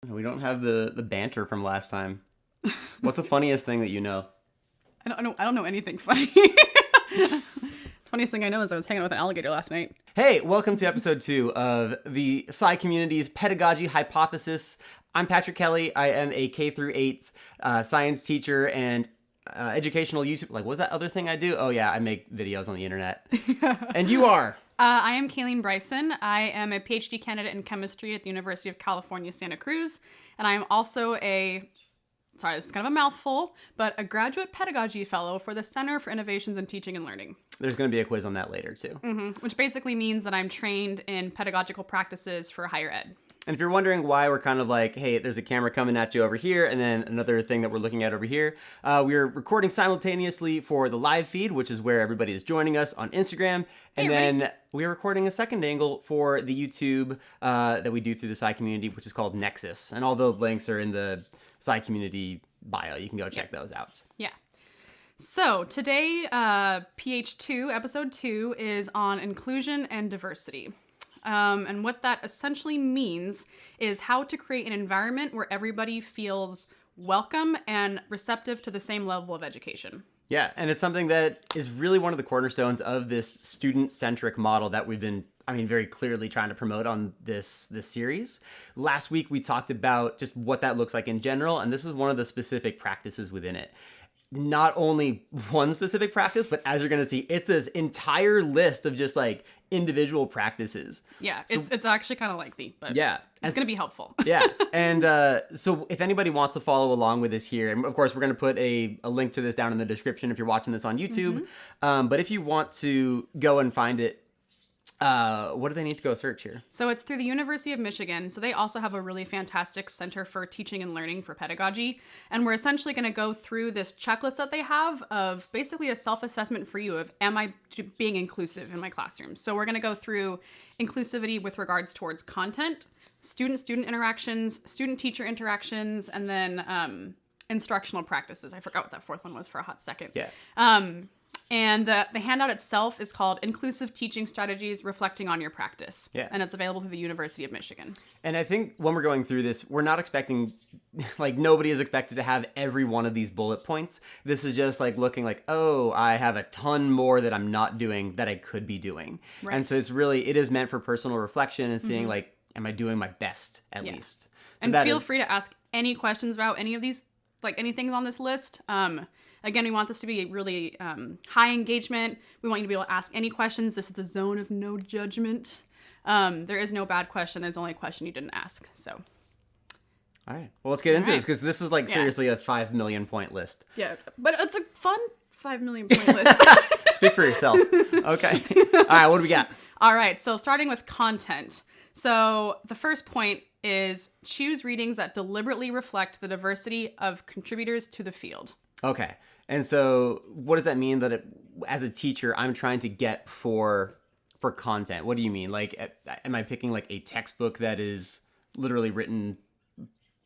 We don't have the banter from last time. What's the funniest thing that you know? I don't know anything funny. Funniest thing I know is I was hanging out with an alligator last night. Hey, welcome to episode 2 of the SciCommunity's Pedagogy Hypothesis. I'm Patrick Kelly. I am a K through 8 science teacher and educational YouTube. Like, what's that other thing I do? Oh yeah, I make videos on the internet. And you are? I am Caileen Bryson. I am a PhD candidate in chemistry at the University of California, Santa Cruz. And I am also sorry, this is kind of a mouthful, but a graduate pedagogy fellow for the Center for Innovations in Teaching and Learning. There's going to be a quiz on that later too. Which basically means that I'm trained in pedagogical practices for higher ed. And if you're wondering why we're kind of like, hey, there's a camera coming at you over here, and then another thing that we're looking at over here, we're recording simultaneously for the live feed, which is where everybody is joining us on Instagram. And then we're recording a second angle for the YouTube that we do through the SciCommunity, which is called Nexus. And all the links are in the SciCommunity bio. You can go check those out. Yeah. So today, PH2, episode 2, is on inclusion and diversity. And what that essentially means is how to create an environment where everybody feels welcome and receptive to the same level of education. Yeah, and it's something that is really one of the cornerstones of this student-centric model that we've been, very clearly trying to promote on this series. Last week, we talked about just what that looks like in general, and this is one of the specific practices within it. Not only one specific practice, but as you're going to see, it's this entire list of just like individual practices. Yeah, so, it's actually kind of lengthy, but yeah, it's going to be helpful. Yeah, and so if anybody wants to follow along with this here, and of course we're going to put a link to this down in the description if you're watching this on YouTube. But if you want to go and find it, what do they need to go search here? So it's through the University of Michigan. So they also have a really fantastic Center for Teaching and Learning for Pedagogy. And we're essentially going to go through this checklist that they have of basically a self-assessment for you of, am I being inclusive in my classroom? So we're going to go through inclusivity with regards towards content, student-student interactions, student-teacher interactions, and then instructional practices. I forgot what that fourth one was for a hot second. Yeah. And the handout itself is called Inclusive Teaching Strategies Reflecting on Your Practice. Yeah. And it's available through the University of Michigan. And I think when we're going through this, we're not expecting, like nobody is expected to have every one of these bullet points. This is just like looking like, oh, I have a ton more that I'm not doing that I could be doing. Right. And so it is meant for personal reflection and seeing like, am I doing my best at least? So and feel free to ask any questions about any of these, like anything on this list. Again, we want this to be really high engagement. We want you to be able to ask any questions. This is the zone of no judgment. There is no bad question. There's only a question you didn't ask. So, all right. Well, let's get into this because this is like seriously a 5 million point list. Yeah, but it's a fun 5 million point list. Speak for yourself. Okay. All right. What do we got? All right. So starting with content. So the first point is choose readings that deliberately reflect the diversity of contributors to the field. Okay. And so what does that mean that as a teacher, I'm trying to get for content? What do you mean? Like, am I picking like a textbook that is literally written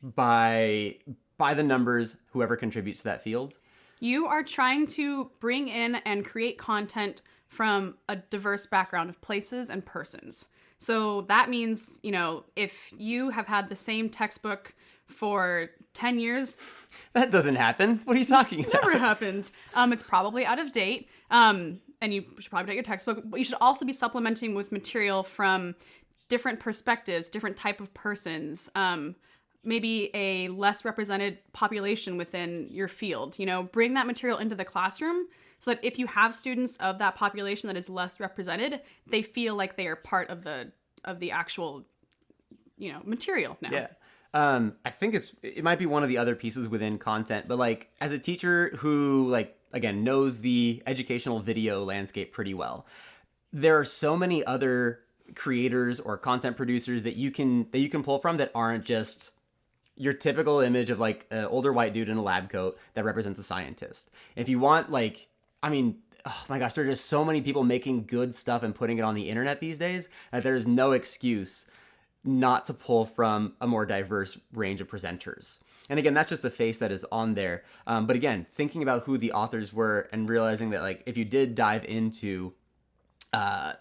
by the numbers, whoever contributes to that field? You are trying to bring in and create content from a diverse background of places and persons. So that means, if you have had the same textbook for 10 years. That doesn't happen. What are you talking about? Never happens. It's probably out of date. And you should probably take your textbook, but you should also be supplementing with material from different perspectives, different type of persons, maybe a less represented population within your field. Bring that material into the classroom so that if you have students of that population that is less represented, they feel like they are part of the actual, material now. Yeah. I think it might be one of the other pieces within content, but like as a teacher who like, again, knows the educational video landscape pretty well, there are so many other creators or content producers that you can pull from that aren't just your typical image of like an older white dude in a lab coat that represents a scientist. If you want like, oh my gosh, there are just so many people making good stuff and putting it on the internet these days that there's no excuse not to pull from a more diverse range of presenters. And again, that's just the face that is on there. But again, thinking about who the authors were and realizing that like if you did dive into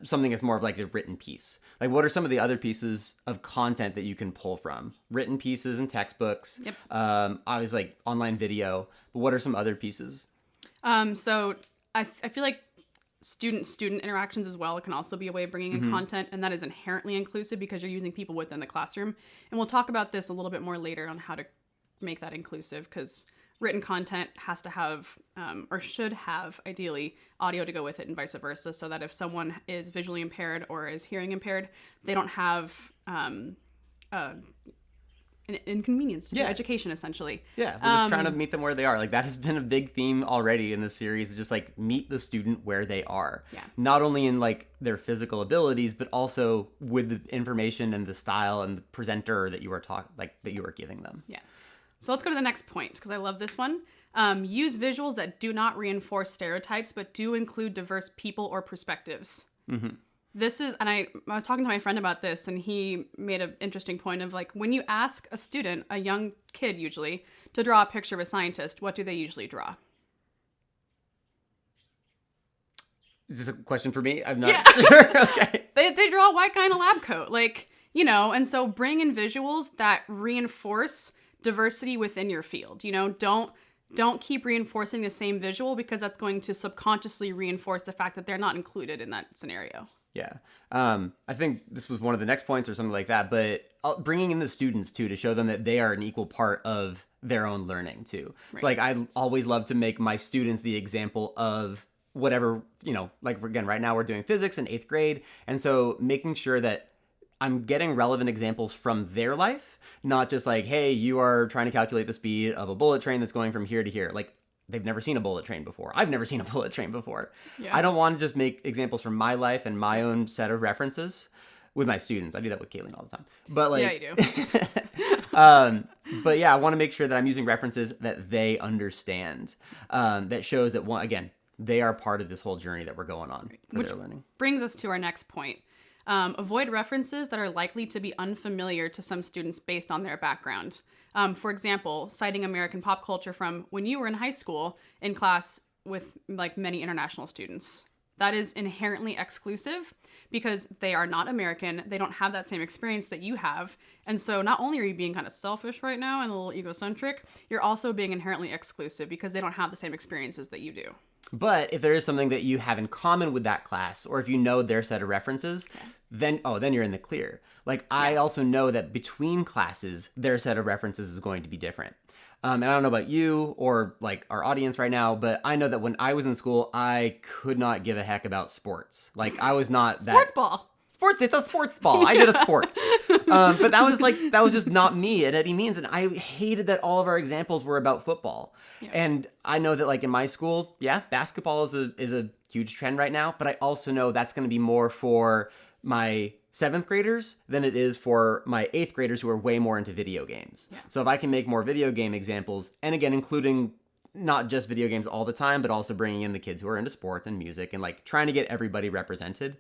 something that's more of like a written piece. Like, what are some of the other pieces of content that you can pull from? Written pieces and textbooks. Yep. Obviously, like online video. But what are some other pieces? So I feel like student-student interactions as well can also be a way of bringing in content, and that is inherently inclusive because you're using people within the classroom. And we'll talk about this a little bit more later on how to make that inclusive, because written content has to have, or should have, ideally, audio to go with it and vice versa, so that if someone is visually impaired or is hearing impaired, they don't have an inconvenience to their education, essentially. Yeah, we're just trying to meet them where they are. Like, that has been a big theme already in this series, just like meet the student where they are. Yeah. Not only in like their physical abilities, but also with the information and the style and the presenter that you are that you are giving them. Yeah. So let's go to the next point, because I love this one. Use visuals that do not reinforce stereotypes, but do include diverse people or perspectives. Mm-hmm. This is, and I was talking to my friend about this, and he made an interesting point of like, when you ask a student, a young kid usually, to draw a picture of a scientist, what do they usually draw? Is this a question for me? I'm not Yeah. sure. Okay. They draw a white guy in a lab coat, like, you know, and so bring in visuals that reinforce diversity within your field. You know, don't keep reinforcing the same visual, because that's going to subconsciously reinforce the fact that they're not included in that scenario. Yeah. I think this was one of the next points or something like that, but bringing in the students too, to show them that they are an equal part of their own learning too. Right. So like, I always love to make my students the example of whatever, you know, like again, right now we're doing physics in 8th grade. And so making sure that I'm getting relevant examples from their life, not just like, hey, you are trying to calculate the speed of a bullet train that's going from here to here. Like, they've never seen a bullet train before. I've never seen a bullet train before. Yeah. I don't want to just make examples from my life and my own set of references with my students. I do that with Caileen all the time. But like, yeah, you do. But yeah, I want to make sure that I'm using references that they understand. That shows that, one, again, they are part of this whole journey that we're going on for their learning. Brings us to our next point. Avoid references that are likely to be unfamiliar to some students based on their background. For example, citing American pop culture from when you were in high school in class with like many international students. That is inherently exclusive because they are not American. They don't have that same experience that you have. And so not only are you being kind of selfish right now and a little egocentric, you're also being inherently exclusive because they don't have the same experiences that you do. But if there is something that you have in common with that class, or if you know their set of references, then you're in the clear. Like, I also know that between classes, their set of references is going to be different. And I don't know about you or like our audience right now, but I know that when I was in school, I could not give a heck about sports. Like, I was not that... Sports ball. Sports, it's a sports ball. I did a sports. But that was just not me at any means. And I hated that all of our examples were about football. Yeah. And I know that like in my school, basketball is a huge trend right now. But I also know that's going to be more for my 7th graders than it is for my 8th graders who are way more into video games. Yeah. So if I can make more video game examples, and again, including not just video games all the time, but also bringing in the kids who are into sports and music and like trying to get everybody represented,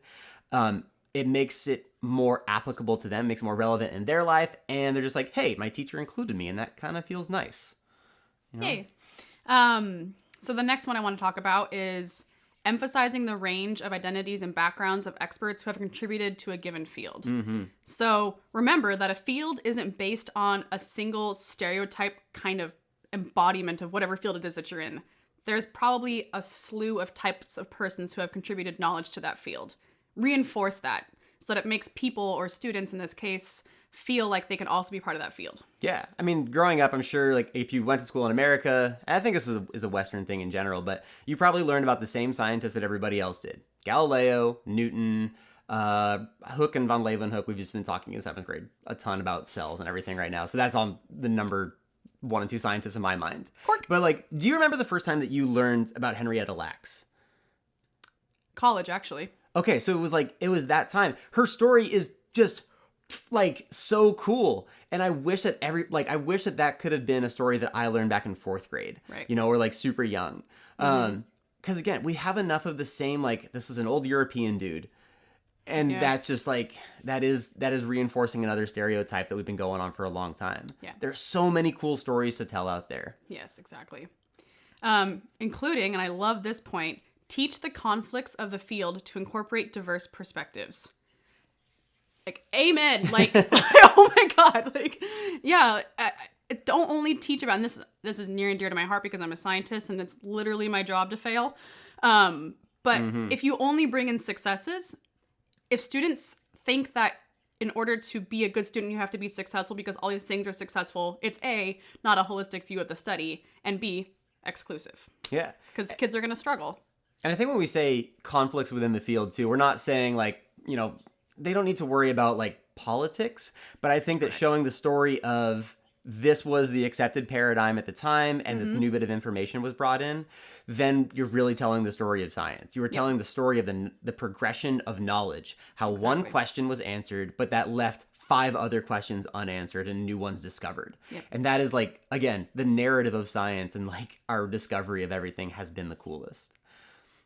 it makes it more applicable to them, makes it more relevant in their life. And they're just like, hey, my teacher included me. And that kind of feels nice. You know? Hey. So the next one I want to talk about is emphasizing the range of identities and backgrounds of experts who have contributed to a given field. Mm-hmm. So remember that a field isn't based on a single stereotype kind of embodiment of whatever field it is that you're in. There's probably a slew of types of persons who have contributed knowledge to that field. Reinforce that so that it makes people, or students in this case, feel like they can also be part of that field. Yeah. I mean, growing up, I'm sure like if you went to school in America, and I think this is a Western thing in general, but you probably learned about the same scientists that everybody else did. Galileo, Newton, Hooke and von Leeuwenhoek. We've just been talking in 7th grade a ton about cells and everything right now. So that's on the number 1 and 2 scientists in my mind. Cork. But like, do you remember the first time that you learned about Henrietta Lacks? College, actually. Okay, so it was that time. Her story is just like so cool, and I wish that that could have been a story that I learned back in 4th grade. Right. You know, or like super young. Because again, we have enough of the same, like, this is an old European dude, and that's just like that is reinforcing another stereotype that we've been going on for a long time. Yeah, there's so many cool stories to tell out there. Yes, exactly. Including, and I love this point, teach the conflicts of the field to incorporate diverse perspectives. Like, amen. Like, oh my God. Like, yeah, don't only teach about, and this is near and dear to my heart because I'm a scientist and it's literally my job to fail. But if you only bring in successes, if students think that in order to be a good student, you have to be successful because all these things are successful, it's A, not a holistic view of the study, and B, exclusive. Yeah. Because kids are going to struggle. And I think when we say conflicts within the field too, we're not saying like, they don't need to worry about like politics, but I think that showing the story of this was the accepted paradigm at the time and this new bit of information was brought in, then you're really telling the story of science. You were telling the story of the progression of knowledge, how one question was answered, but that left 5 other questions unanswered and new ones discovered. Yep. And that is like, again, the narrative of science and like our discovery of everything has been the coolest.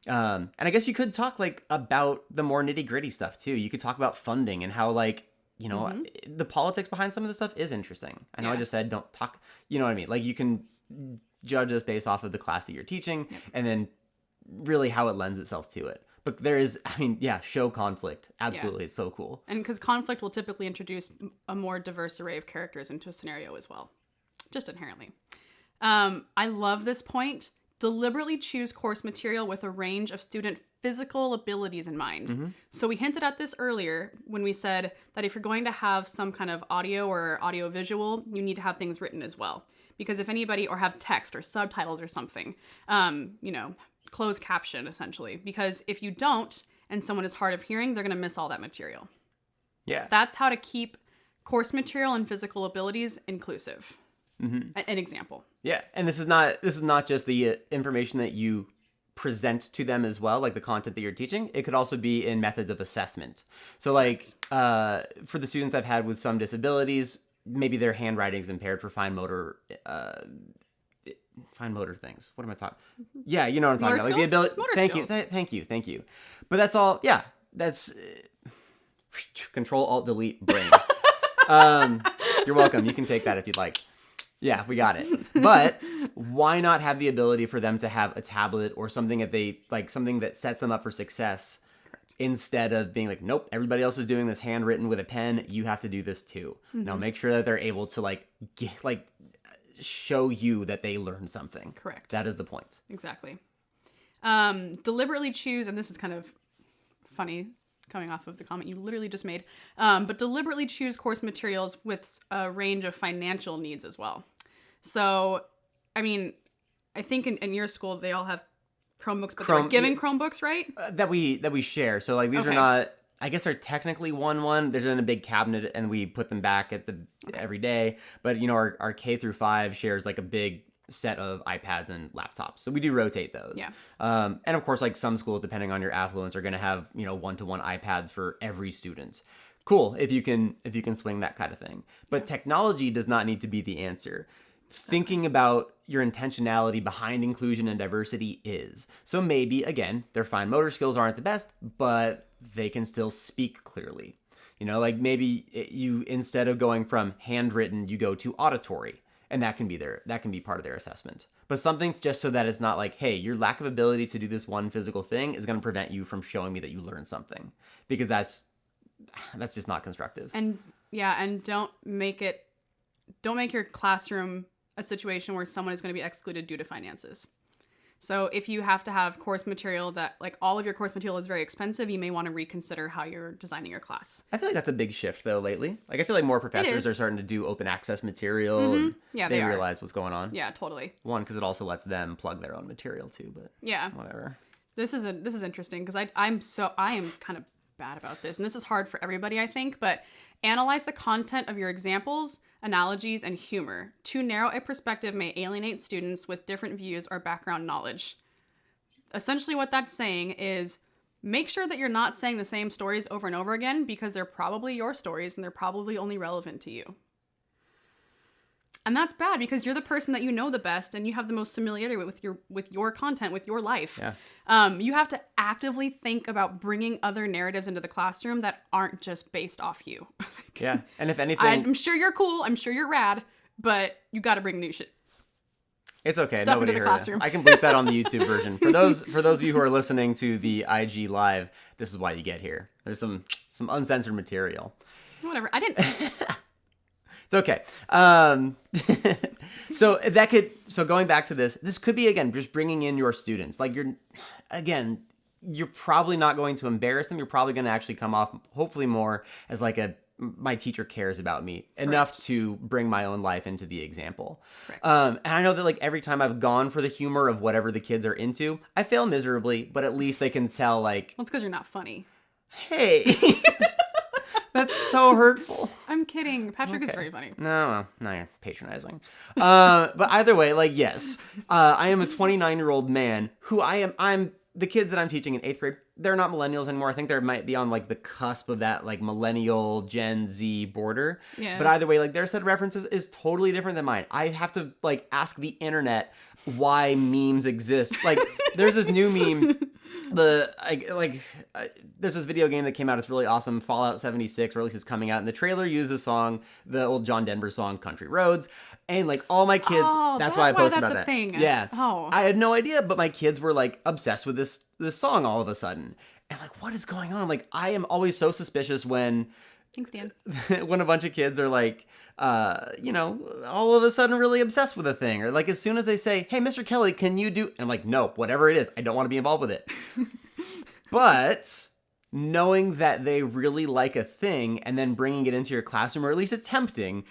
And I guess you could talk like about the more nitty gritty stuff too. You could talk about funding and how like, the politics behind some of this stuff is interesting. I know I just said don't talk, you know what I mean? Like you can judge us based off of the class that you're teaching and then really how it lends itself to it. But there is, show conflict. Absolutely. Yeah. It's so cool. And because conflict will typically introduce a more diverse array of characters into a scenario as well, just inherently. I love this point. Deliberately choose course material with a range of student physical abilities in mind. So we hinted at this earlier when we said that if you're going to have some kind of audio or audio visual, you need to have things written as well. Because if anybody, or have text or subtitles or something, closed caption essentially. Because if you don't, and someone is hard of hearing, they're going to miss all that material. Yeah. That's how to keep course material and physical abilities inclusive. An example. Yeah, and this is not just the information that you present to them as well, like the content that you're teaching. It could also be in methods of assessment. So like for the students I've had with some disabilities, maybe their handwriting is impaired for fine motor things. What am I talking? Yeah, you know what I'm talking about. Like the ability. Thank you. But that's all. Yeah, that's Control Alt Delete brain. You're welcome. You can take that if you'd like. Yeah, we got it. But why not have the ability for them to have a tablet or something that they like, something that sets them up for success, instead of being like, nope, everybody else is doing this handwritten with a pen. You have to do this too. Now make sure that they're able to show you that they learned something. Correct. That is the point. Exactly. Deliberately choose, and this is kind of funny, coming off of the comment you literally just made, but deliberately choose course materials with a range of financial needs as well. So, I mean, I think in your school, they all have Chromebooks, but they're given Chromebooks, right? That we share. So like these are not, I guess they're technically one. They're in a big cabinet and we put them back at every day. But our K through 5 shares like a big set of iPads and laptops. So we do rotate those. Yeah. And of course, like some schools, depending on your affluence, are going to have, 1-to-1 iPads for every student. Cool. If you can swing that kind of thing. But technology does not need to be the answer. Thinking about your intentionality behind inclusion and diversity is. So maybe, again, their fine motor skills aren't the best, but they can still speak clearly. Like maybe you, instead of going from handwritten, you go to auditory. And that can be part of their assessment. But something just so that it's not like, hey, your lack of ability to do this one physical thing is going to prevent you from showing me that you learned something. Because that's just not constructive. And don't make your classroom a situation where someone is going to be excluded due to finances. So if you have to have course material that, like, all of your course material is very expensive, you may want to reconsider how you're designing your class. I feel like that's a big shift, though, lately. Like, I feel like more professors are starting to do open access material. And they realize what's going on. Yeah, totally. One, because it also lets them plug their own material, too, but whatever. This is interesting, because I am kind of bad about this, and this is hard for everybody, I think, but analyze the content of your examples, analogies, and humor. Too narrow a perspective may alienate students with different views or background knowledge. Essentially what that's saying is make sure that you're not saying the same stories over and over again, because they're probably your stories and they're probably only relevant to you. And that's bad, because you're the person that you know the best and you have the most familiarity with your content, with your life. Yeah. You have to actively think about bringing other narratives into the classroom that aren't just based off you. Yeah. And if anything, I'm sure you're cool. I'm sure you're rad, but you got to bring new shit. It's okay. Stuff Nobody into the heard it. classroom. I can bleep that on the YouTube version. For those of you who are listening to the IG live, this is why you get here. There's some uncensored material. Whatever. I didn't. It's okay. So going back to this could be, again, just bringing in your students. Like, you're probably not going to embarrass them. You're probably going to actually come off, hopefully, more as like my teacher cares about me enough to bring my own life into the example. And I know that, like, every time I've gone for the humor of whatever the kids are into, I fail miserably, but at least they can tell, like, Well, it's because you're not funny. hey, that's so hurtful. I'm kidding. Patrick is very funny. No, you're patronizing. But either way, like, yes, I am a 29-year-old man who I'm the kids that I'm teaching in 8th grade, they're not millennials anymore. I think they might be on, like, the cusp of that, like, millennial Gen Z border. Yeah. But either way, like, their set of references is totally different than mine. I have to, like, ask the internet why memes exist. Like, there's this new meme. There's this video game that came out. It's really awesome. Fallout 76, or at least it's coming out. And the trailer uses the old John Denver song, Country Roads. And, like, all my kids, that's why I posted about that. Thing. Yeah. Oh. I had no idea, but my kids were, like, obsessed with this song all of a sudden. And, like, what is going on? Like, I am always so suspicious when Thanks, Dan. when a bunch of kids are, like, all of a sudden really obsessed with a thing. Or, like, as soon as they say, hey, Mr. Kelly, can you do... And I'm like, no, whatever it is, I don't want to be involved with it. But knowing that they really like a thing and then bringing it into your classroom, or at least attempting,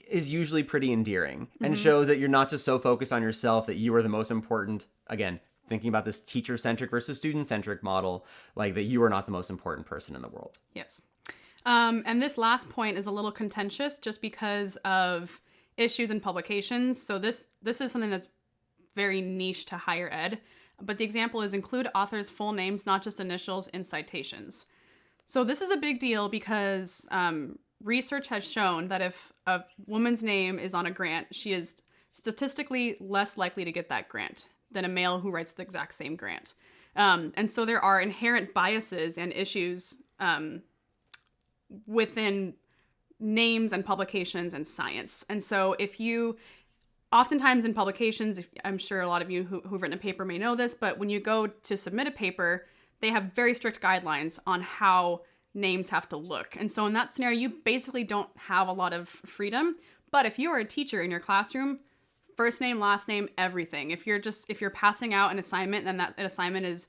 is usually pretty endearing and shows that you're not just so focused on yourself that you are the most important. Again, thinking about this teacher-centric versus student-centric model, like, that you are not the most important person in the world. Yes. And this last point is a little contentious just because of issues in publications. So this is something that's very niche to higher ed. But the example is include authors' full names, not just initials, in citations. So this is a big deal because research has shown that if a woman's name is on a grant, she is statistically less likely to get that grant than a male who writes the exact same grant. And so there are inherent biases and issues within names and publications and science. And so oftentimes in publications, I'm sure a lot of you who've written a paper may know this, but when you go to submit a paper, they have very strict guidelines on how names have to look. And so in that scenario, you basically don't have a lot of freedom. But if you are a teacher in your classroom, first name, last name, everything. If you're passing out an assignment and that assignment is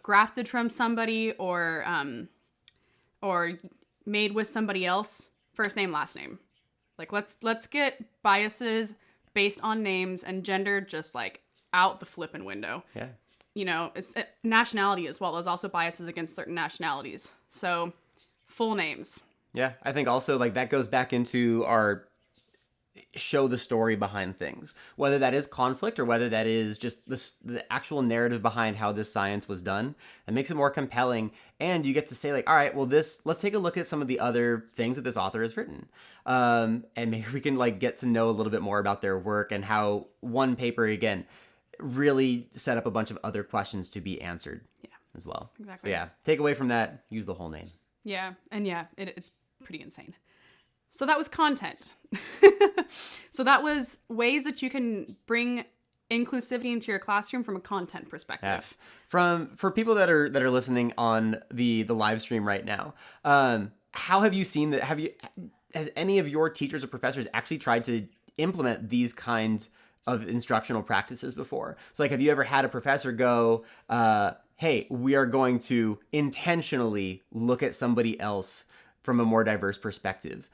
grafted from somebody or made with somebody else, first name, last name. Like, let's get biases based on names and gender just, like, out the flipping window. Yeah. It's nationality as well. There's also biases against certain nationalities. So, full names. Yeah, I think also, like, that goes back into our show the story behind things, whether that is conflict or whether that is just the actual narrative behind how this science was done. It makes it more compelling, and you get to say, like, all right, well, let's take a look at some of the other things that this author has written, and maybe we can, like, get to know a little bit more about their work and how one paper, again, really set up a bunch of other questions to be answered. Yeah, as well. Exactly. So yeah, take away from that, use the whole name. Yeah, and yeah, it's pretty insane. So that was content. So that was ways that you can bring inclusivity into your classroom from a content perspective. Yeah. For people that are listening on the live stream right now, how have you seen that? Has any of your teachers or professors actually tried to implement these kinds of instructional practices before? So, like, have you ever had a professor go, hey, we are going to intentionally look at somebody else from a more diverse perspective?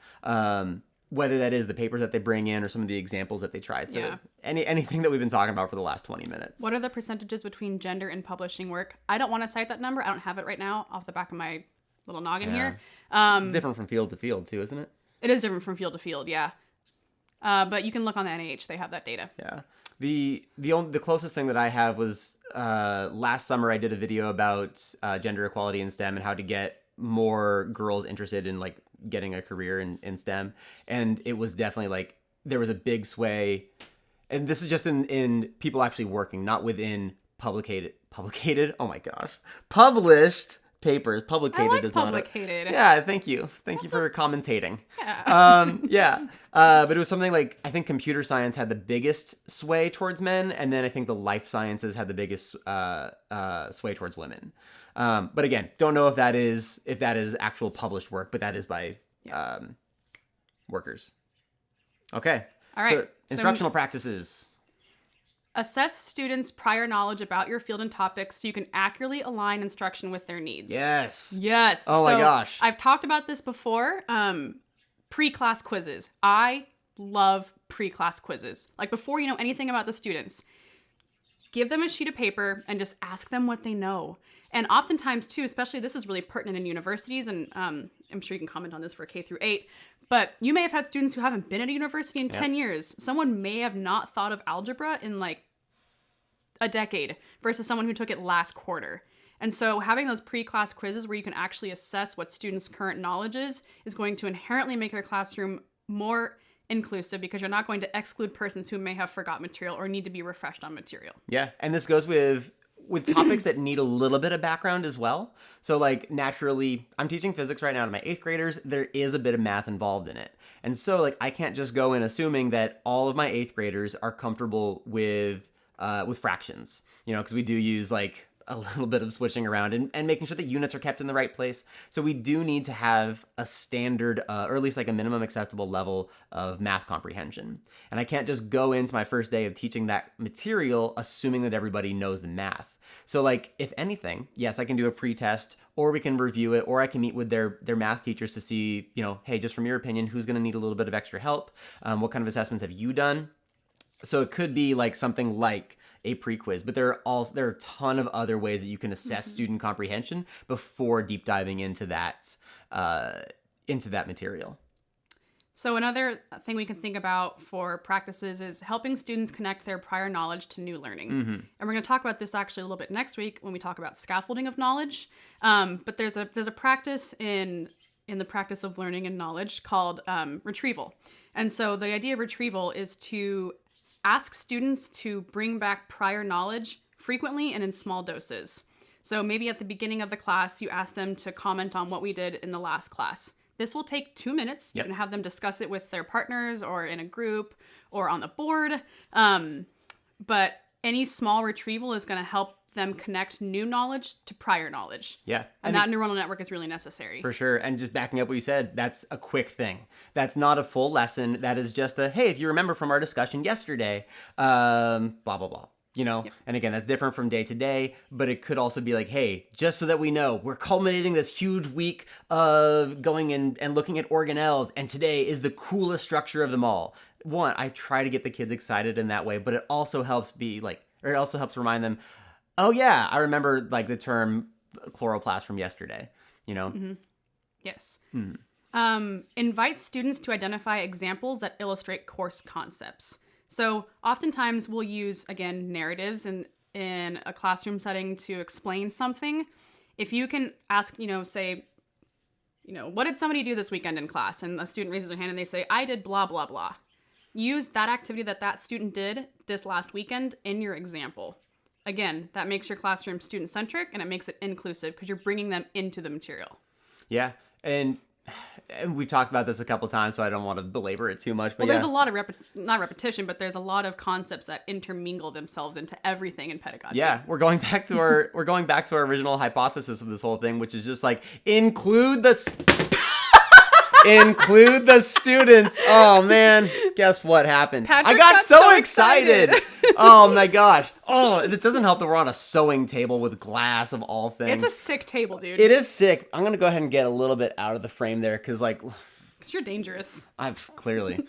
Whether that is the papers that they bring in or some of the examples that they try to, Yeah. anything that we've been talking about for the last 20 minutes. What are the percentages between gender and publishing work? I don't want to cite that number. I don't have it right now off the back of my little noggin here. It's different from field to field too, isn't it? It is different from field to field, yeah. But you can look on the NIH. They have that data. Yeah. The closest thing that I have was last summer I did a video about gender equality in STEM and how to get more girls interested in, like, getting a career in STEM. And it was definitely, like, there was a big sway. And this is just in people actually working, not within published papers. Publicated I like is not publicated. Yeah, thank you. Thank you for commentating. Yeah. But it was something like, I think computer science had the biggest sway towards men, and then I think the life sciences had the biggest sway towards women. But again, don't know if that is actual published work, but that is by workers. Okay. All right. So, instructional practices. Assess students' prior knowledge about your field and topics so you can accurately align instruction with their needs. Yes. Yes. Oh my gosh. I've talked about this before. Pre-class quizzes. I love pre-class quizzes. Like before you know anything about the students, give them a sheet of paper and just ask them what they know. And oftentimes too, especially this is really pertinent in universities, and I'm sure you can comment on this for K through 8, but you may have had students who haven't been at a university in 10 years. Someone may have not thought of algebra in like a decade versus someone who took it last quarter. And so having those pre-class quizzes where you can actually assess what students' current knowledge is going to inherently make your classroom more inclusive, because you're not going to exclude persons who may have forgot material or need to be refreshed on material. Yeah, and this goes with topics that need a little bit of background as well. So like naturally, I'm teaching physics right now to my 8th graders. There is a bit of math involved in it. And so like I can't just go in assuming that all of my 8th graders are comfortable with fractions, because we do use like a little bit of switching around and making sure that units are kept in the right place. So we do need to have a standard, or at least like a minimum acceptable level of math comprehension. And I can't just go into my first day of teaching that material assuming that everybody knows the math. So like, if anything, yes, I can do a pre-test, or we can review it, or I can meet with their math teachers to see, hey, just from your opinion, who's going to need a little bit of extra help? What kind of assessments have you done? So it could be like something like a pre-quiz, but there are a ton of other ways that you can assess student comprehension before deep diving into that material. So another thing we can think about for practices is helping students connect their prior knowledge to new learning. And we're going to talk about this actually a little bit next week when we talk about scaffolding of knowledge. But there's a practice in the practice of learning and knowledge called retrieval. And so the idea of retrieval is to ask students to bring back prior knowledge frequently and in small doses. So maybe at the beginning of the class, you ask them to comment on what we did in the last class. This will take 2 minutes. You can have them discuss it with their partners or in a group or on the board. But any small retrieval is going to help them connect new knowledge to prior knowledge. Yeah. And that neuronal network is really necessary. For sure. And just backing up what you said, that's a quick thing. That's not a full lesson. That is just hey, if you remember from our discussion yesterday, blah, blah, blah. And again, that's different from day to day, but it could also be like, hey, just so that we know, we're culminating this huge week of going and looking at organelles, and today is the coolest structure of them all. One, I try to get the kids excited in that way, but it also helps remind them, oh yeah, I remember like the term chloroplast from yesterday, Yes. Invite students to identify examples that illustrate course concepts. So oftentimes we'll use, again, narratives in a classroom setting to explain something. If you can ask, say, what did somebody do this weekend in class? And a student raises their hand and they say, I did blah, blah, blah. Use that activity that student did this last weekend in your example. Again, that makes your classroom student-centric and it makes it inclusive because you're bringing them into the material. Yeah, and we've talked about this a couple times, so I don't want to belabor it too much. But there's a lot of not repetition, but there's a lot of concepts that intermingle themselves into everything in pedagogy. Yeah, we're going back to our original hypothesis of this whole thing, which is just like include the students. Oh man, guess what happened? Patrick I got so excited. excited. Oh my gosh. Oh, it doesn't help that we're on a sewing table with glass of all things. It's a sick table, dude. It is sick. I'm gonna go ahead and get a little bit out of the frame there, because you're dangerous. I've clearly.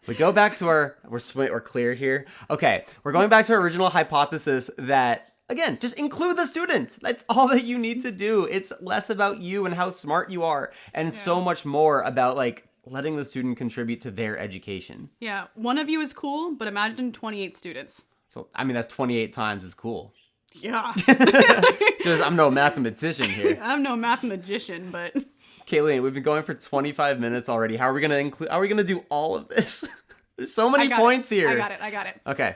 We go back to we're clear here. Okay, we're going back to our original hypothesis that, again, just include the students. That's all that you need to do. It's less about you and how smart you are, and so much more about letting the student contribute to their education. Yeah, one of you is cool, but imagine 28 students. So, that's 28 times as cool. Yeah. I'm no mathematician here. I'm no mathematician, but... Caileen, we've been going for 25 minutes already. How are we going to do all of this? There's so many points here. I got it. Okay.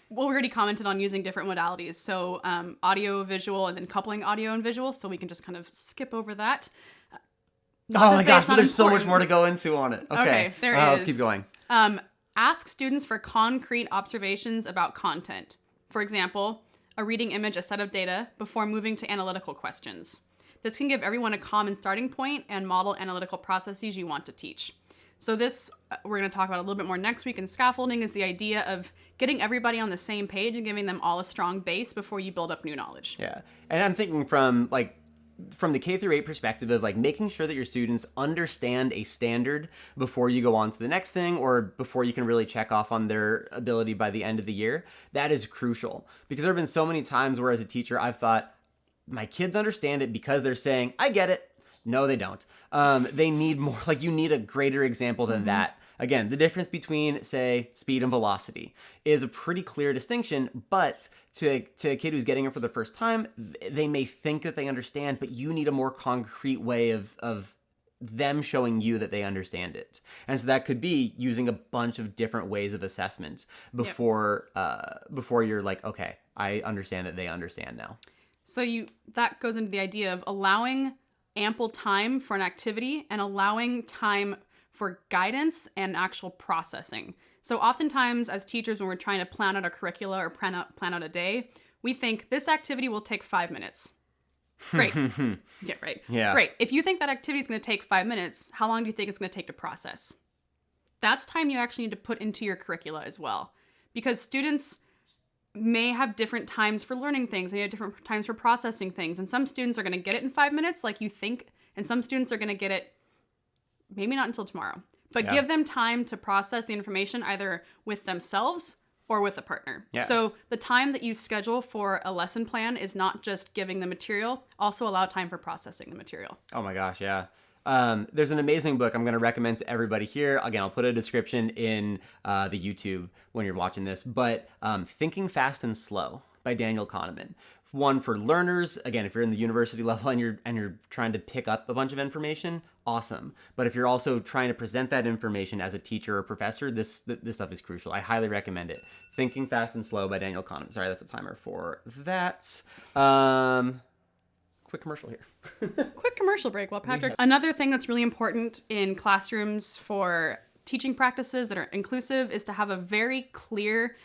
well, we already commented on using different modalities. So audio, visual, and then coupling audio and visual. So we can just kind of skip over that. Oh my gosh, but there's so much more to go into on it. Okay, there is. Let's keep going. Ask students for concrete observations about content. For example, a reading image, a set of data, before moving to analytical questions. This can give everyone a common starting point and model analytical processes you want to teach. So this, we're going to talk about a little bit more next week in scaffolding, is the idea of getting everybody on the same page and giving them all a strong base before you build up new knowledge. Yeah, and I'm thinking from the K through 8 perspective of like making sure that your students understand a standard before you go on to the next thing, or before you can really check off on their ability by the end of the year. That is crucial, because there have been so many times where as a teacher I've thought my kids understand it because they're saying I get it. No, they don't. They need more, like you need a greater example than that. Again, the difference between, say, speed and velocity is a pretty clear distinction, but to a kid who's getting it for the first time, they may think that they understand, but you need a more concrete way of them showing you that they understand it. And so that could be using a bunch of different ways of assessment before you're like, okay, I understand that they understand now. So that goes into the idea of allowing ample time for an activity and allowing time for guidance and actual processing. So oftentimes as teachers, when we're trying to plan out a curricula or plan out a day, we think this activity will take 5 minutes. Great. Yeah, right. Yeah. Great. If you think that activity is going to take 5 minutes, how long do you think it's going to take to process? That's time you actually need to put into your curricula as well. Because students may have different times for learning things. They have different times for processing things. And some students are going to get it in 5 minutes like you think. And some students are going to get it maybe not until tomorrow. But give them time to process the information either with themselves or with a partner. Yeah. So the time that you schedule for a lesson plan is not just giving the material, also allow time for processing the material. Oh my gosh, yeah. There's an amazing book I'm going to recommend to everybody here. Again, I'll put a description in the YouTube when you're watching this, but Thinking Fast and Slow by Daniel Kahneman. One for learners, again, if you're in the university level and you're trying to pick up a bunch of information, awesome. But if you're also trying to present that information as a teacher or professor, this stuff is crucial. I highly recommend it. Thinking Fast and Slow by Daniel Kahneman. Sorry, that's the timer for that. Quick commercial here. Quick commercial break while Patrick. Another thing that's really important in classrooms for teaching practices that are inclusive is to have a very clear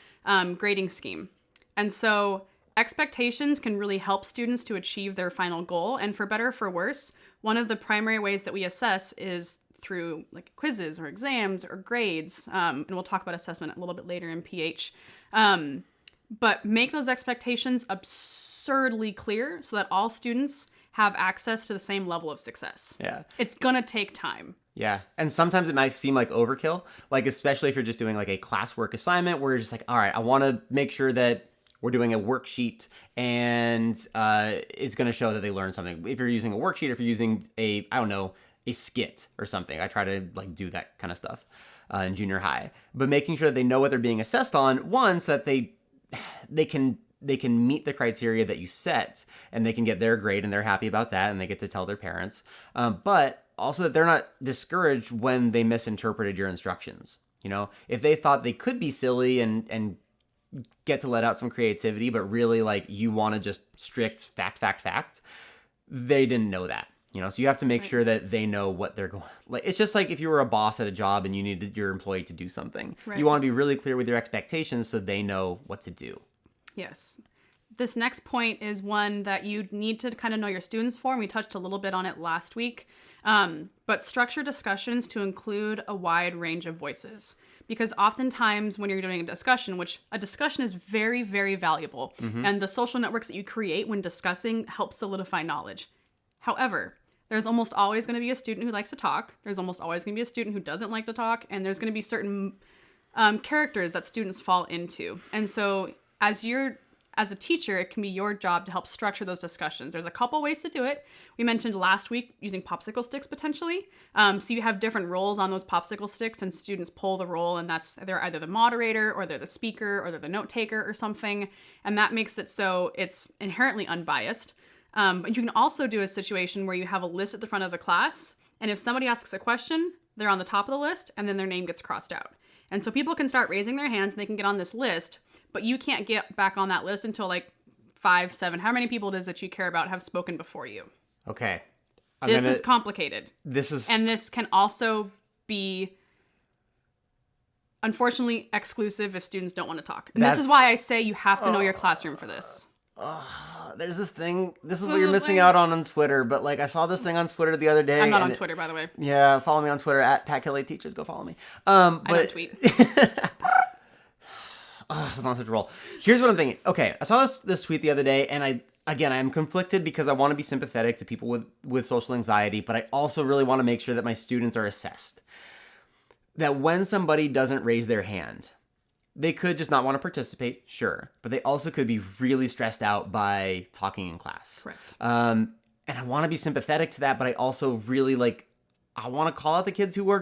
grading scheme. And so expectations can really help students to achieve their final goal. And for better or for worse, one of the primary ways that we assess is through like quizzes or exams or grades. And we'll talk about assessment a little bit later in PH. But make those expectations absurdly clear so that all students have access to the same level of success. Yeah. It's going to take time. Yeah. And sometimes it might seem like overkill, like especially if you're just doing like a classwork assignment where you're just like, all right, I want to make sure that we're doing a worksheet and it's going to show that they learned something. If you're using a worksheet, if you're using a skit or something, I try to like do that kind of stuff in junior high. But making sure that they know what they're being assessed on, one, so that they can meet the criteria that you set and they can get their grade and they're happy about that and they get to tell their parents. But also that they're not discouraged when they misinterpreted your instructions. You know, if they thought they could be silly and get to let out some creativity, but really like you want to just strict fact, they didn't know that. You know, so you have to make sure that they know what they're going. Like, it's just like if you were a boss at a job and you needed your employee to do something. Right. You want to be really clear with your expectations so they know what to do. Yes. This next point is one that you need to kind of know your students for, and we touched a little bit on it last week. But structure discussions to include a wide range of voices. Because oftentimes when you're doing a discussion, which a discussion is very, very valuable, and the social networks that you create when discussing help solidify knowledge. However, there's almost always going to be a student who likes to talk. There's almost always going to be a student who doesn't like to talk. And there's going to be certain characters that students fall into. And so as a teacher, it can be your job to help structure those discussions. There's a couple ways to do it. We mentioned last week using popsicle sticks potentially. So you have different roles on those popsicle sticks and students pull the role and they're either the moderator or they're the speaker or they're the note taker or something. And that makes it so it's inherently unbiased. But you can also do a situation where you have a list at the front of the class. And if somebody asks a question, they're on the top of the list and then their name gets crossed out. And so people can start raising their hands and they can get on this list. but you can't get back on that list until like 5, 7, how many people it is that you care about have spoken before you. Okay. This is complicated. And this can also be, unfortunately, exclusive if students don't want to talk. And this is why I say you have to know your classroom for this. There's this thing. This is what you're missing out on Twitter. But like, I saw this thing on Twitter the other day. I'm not on Twitter, by the way. Yeah, follow me on Twitter at Pat Kelly Teaches. Go follow me. I don't tweet. I was on such a roll. Here's what I'm thinking. Okay, I saw this tweet the other day, and I'm conflicted because I want to be sympathetic to people with social anxiety, but I also really want to make sure that my students are assessed. That when somebody doesn't raise their hand, they could just not want to participate, sure, but they also could be really stressed out by talking in class. Correct. And I want to be sympathetic to that, but I also really I want to call out the kids who are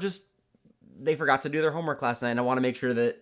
they forgot to do their homework last night, and I want to make sure that,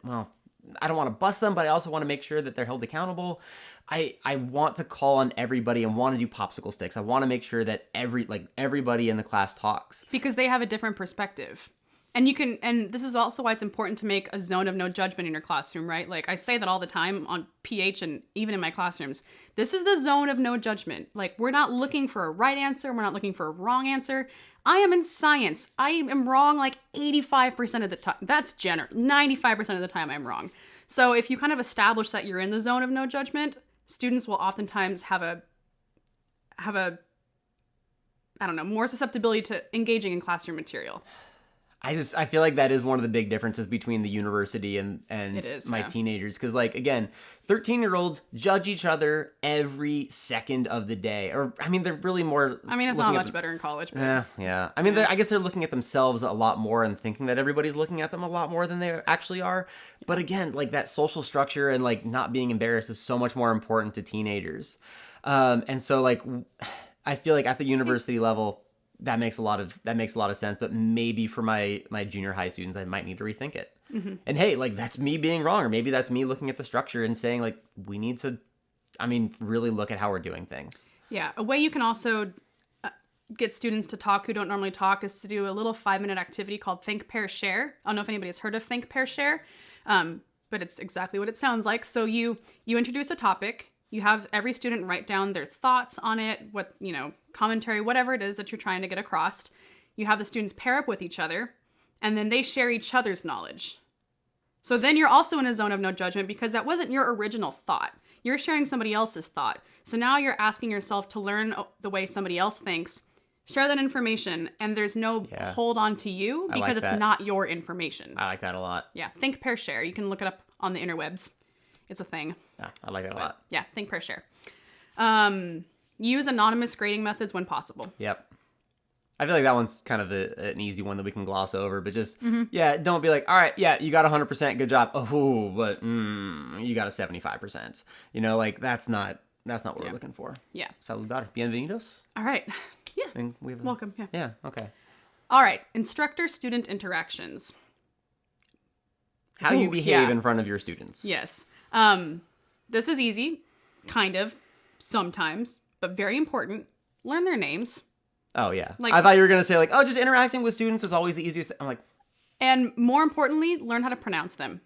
I don't want to bust them, but I also want to make sure that they're held accountable. I want to call on everybody and want to do popsicle sticks. I want to make sure that everybody in the class talks. Because they have a different perspective. And this is also why it's important to make a zone of no judgment in your classroom, right? Like I say that all the time on PH and even in my classrooms. This is the zone of no judgment. Like we're not looking for a right answer. We're not looking for a wrong answer. I am in science. I am wrong like 85% of the time. That's 95% of the time I'm wrong. So if you kind of establish that you're in the zone of no judgment, students will oftentimes have a more susceptibility to engaging in classroom material. I feel like that is one of the big differences between the university and my teenagers. Because, like, again, 13-year-olds judge each other every second of the day. Or, I mean, they're really more... I mean, it's not much better in college. But... Yeah. I mean, I guess they're looking at themselves a lot more and thinking that everybody's looking at them a lot more than they actually are. But again, like, that social structure and, like, not being embarrassed is so much more important to teenagers. And so, like, I feel like at the university level... That makes a lot of sense, but maybe for my junior high students, I might need to rethink it. Mm-hmm. And hey, like that's me being wrong, or maybe that's me looking at the structure and saying like we need to, really look at how we're doing things. Yeah, a way you can also get students to talk who don't normally talk is to do a little 5-minute activity called Think, Pair, Share. I don't know if anybody has heard of Think, Pair, Share, but it's exactly what it sounds like. So you introduce a topic. You have every student write down their thoughts on it, what, commentary, whatever it is that you're trying to get across. You have the students pair up with each other, and then they share each other's knowledge. So then you're also in a zone of no judgment because that wasn't your original thought. You're sharing somebody else's thought. So now you're asking yourself to learn the way somebody else thinks, share that information, and there's no hold on to you because it's not your information. I like that a lot. Yeah, Think, Pair, Share. You can look it up on the interwebs. It's a thing. Yeah, I like it a lot. Yeah, Think, Pair, Share. Use anonymous grading methods when possible. Yep. I feel like that one's kind of an easy one that we can gloss over, but just, don't be like, all right, yeah, you got 100%, good job. Oh, but you got a 75%. That's not what we're looking for. Yeah. Saludar. Bienvenidos. All right. Yeah. Welcome. Yeah. Yeah, okay. All right. Instructor-student interactions. How you behave in front of your students. Yes. This is easy, kind of, sometimes, but very important. Learn their names. Oh, yeah. I thought you were going to say, just interacting with students is always the easiest thing. I'm like... And more importantly, learn how to pronounce them.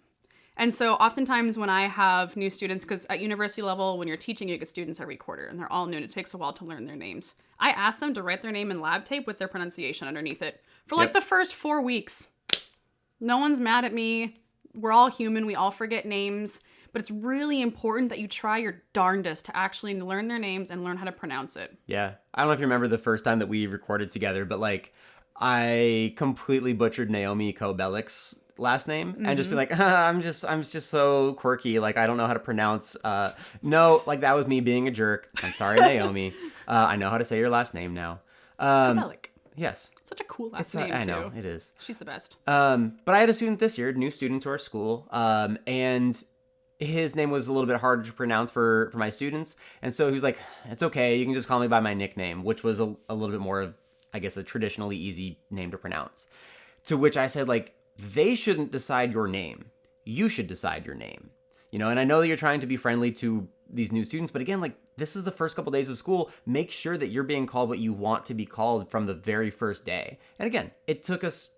And so oftentimes when I have new students, because at university level, when you're teaching, you get students every quarter, and they're all new, and it takes a while to learn their names. I ask them to write their name in lab tape with their pronunciation underneath it for the first 4 weeks. No one's mad at me. We're all human. We all forget names. But it's really important that you try your darndest to actually learn their names and learn how to pronounce it. Yeah. I don't know if you remember the first time that we recorded together, but I completely butchered Naomi Kobelik's last name and just be like, I'm just so quirky. I don't know how to pronounce. No, that was me being a jerk. I'm sorry, Naomi. I know how to say your last name now. Kobelik. Yes. Such a cool last name, I know, it is. She's the best. But I had a student this year, new student to our school, and his name was a little bit harder to pronounce for my students. And so he was like, it's okay, you can just call me by my nickname, which was a little bit more of, I guess, a traditionally easy name to pronounce. To which I said, they shouldn't decide your name. You should decide your name. And I know that you're trying to be friendly to these new students, but again, this is the first couple days of school. Make sure that you're being called what you want to be called from the very first day. And again, it took us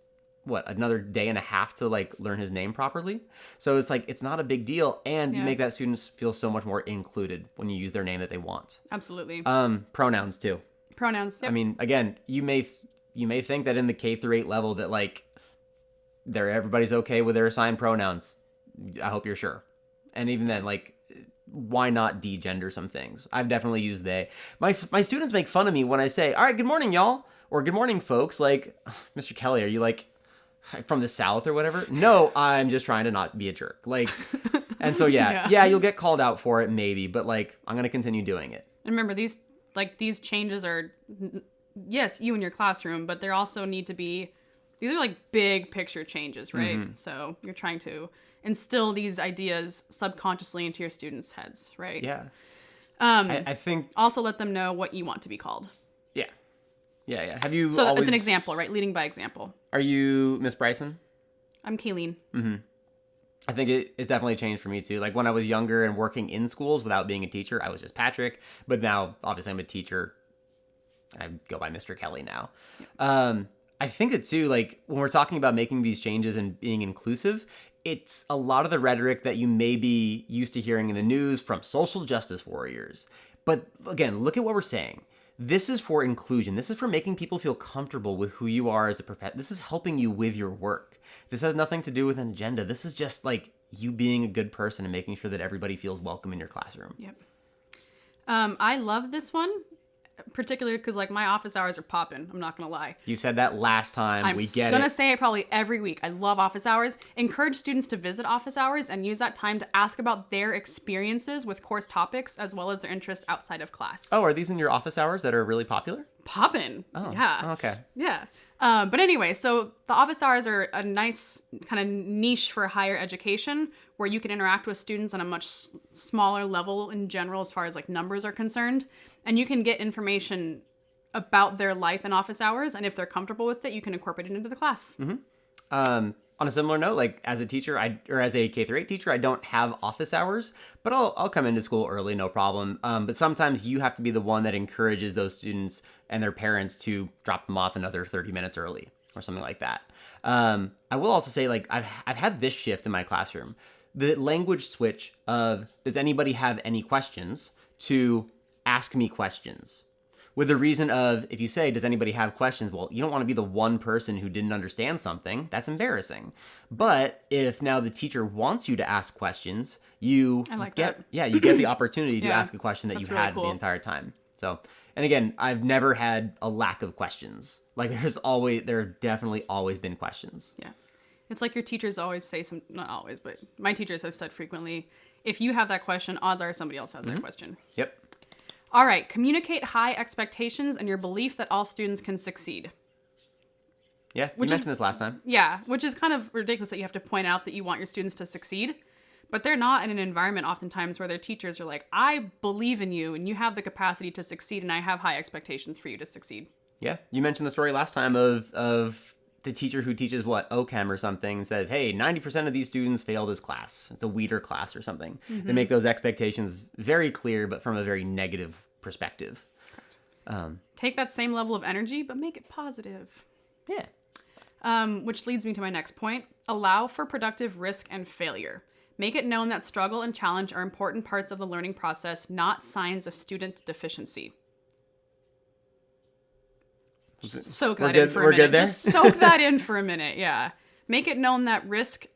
another day and a half to like learn his name properly. So it's like, it's not a big deal. And you make that students feel so much more included when you use their name that they want. Absolutely. Pronouns too. Pronouns. Yep. I mean, again, you may think that in the K through 8 level that like everybody's okay with their assigned pronouns. I hope you're sure. And even then, like, why not degender some things? I've definitely used they. My students make fun of me when I say, all right, good morning, y'all. Or good morning, folks. Like, Mr. Kelly, are you like from the South or whatever? No, I'm just trying to not be a jerk. Like, and so, yeah, you'll get called out for it maybe, but like, I'm going to continue doing it. And remember, these changes are, yes, you in your classroom, but there also need to be, these are like big picture changes, right? Mm-hmm. So you're trying to instill these ideas subconsciously into your students' heads, right? Yeah. I think also let them know what you want to be called. Yeah. Have you So it's an example, right? Leading by example. Are you Miss Bryson? I'm Caileen. Mm-hmm. I think it's definitely changed for me too. Like when I was younger and working in schools without being a teacher, I was just Patrick. But now, obviously, I'm a teacher. I go by Mr. Kelly now. Yeah. I think that too, like when we're talking about making these changes and being inclusive, it's a lot of the rhetoric that you may be used to hearing in the news from social justice warriors. But again, look at what we're saying. This is for inclusion. This is for making people feel comfortable with who you are as a professional. This is helping you with your work. This has nothing to do with an agenda. This is just like you being a good person and making sure that everybody feels welcome in your classroom. Yep. I love this one, particularly because like my office hours are popping. I'm not gonna lie. You said that last time. We get it. I'm gonna say it probably every week. I love office hours. Encourage students to visit office hours and use that time to ask about their experiences with course topics as well as their interests outside of class. Oh, are these in your office hours that are really popular? Poppin'. Oh, yeah. Okay. Yeah. But anyway, so the office hours are a nice kind of niche for higher education where you can interact with students on a much smaller level in general as far as like numbers are concerned. And you can get information about their life in office hours. And if they're comfortable with it, you can incorporate it into the class. Mm-hmm. On a similar note, like as a teacher, or as a K through 8 teacher, I don't have office hours, but I'll come into school early, no problem. But sometimes you have to be the one that encourages those students and their parents to drop them off another 30 minutes early or something like that. I will also say, like, I've had this shift in my classroom. The language switch of, does anybody have any questions, to ask me questions. With the reason of, if you say, does anybody have questions? Well, you don't want to be the one person who didn't understand something. That's embarrassing. But if now the teacher wants you to ask questions, you get the opportunity to ask a question that you really had the entire time. So, and again, I've never had a lack of questions. Like there have definitely always been questions. Yeah. It's like your teachers always say not always, but my teachers have said frequently, if you have that question, odds are somebody else has that question. Yep. All right, communicate high expectations and your belief that all students can succeed. Yeah, you mentioned this last time. Yeah, which is kind of ridiculous that you have to point out that you want your students to succeed, but they're not in an environment oftentimes where their teachers are like, I believe in you and you have the capacity to succeed and I have high expectations for you to succeed. Yeah, you mentioned the story last time of the teacher who teaches OChem or something says, hey, 90% of these students fail this class. It's a weeder class or something. Mm-hmm. They make those expectations very clear, but from a very negative perspective. Take that same level of energy, but make it positive. Yeah. Which leads me to my next point. Allow for productive risk and failure. Make it known that struggle and challenge are important parts of the learning process, not signs of student deficiency. Just soak that in for a minute. We're good there? Just soak that in for a minute, yeah. Make it known that risk,